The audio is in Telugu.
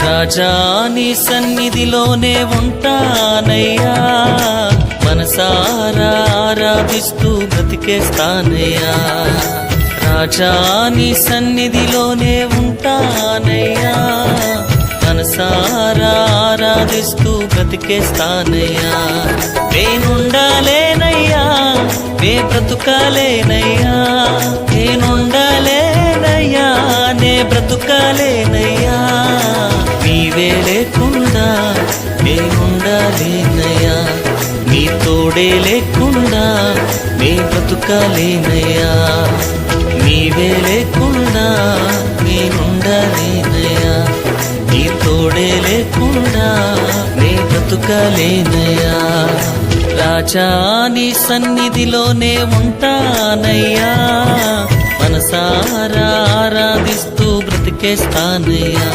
రాజా నీ సన్నిధిలోనే ఉంటానయ్యా, మనసారా ఆరాధిస్తూ బ్రతికేస్తానయ్యా. రాజా నీ సన్నిధిలోనే ఉంటానయ్యా, మనసారా ఆరాధిస్తూ బ్రతికేస్తానయ్యా. నేనుండాలేనయ్యా, నే బ్రతుకాలేనయ్యా, నేనుండాలేనయ్యా, నే బ్రతుకాలేనయ్యా. నీవే లేకుండా నేనుండాలేనయ్యా, నీ తోడే లేకుండా నే బ్రతుకాలేనయ్యా. నీవే లేకుండా నేనుండాలేనయ్యా, నీ తోడే లేకుండా నే బ్రతుకాలేనయ్యా. రాజా నీ సన్నిధిలోనే ఉంటానయ్యా, మనసారా ఆరాధిస్తూ బ్రతికేస్తానయ్యా.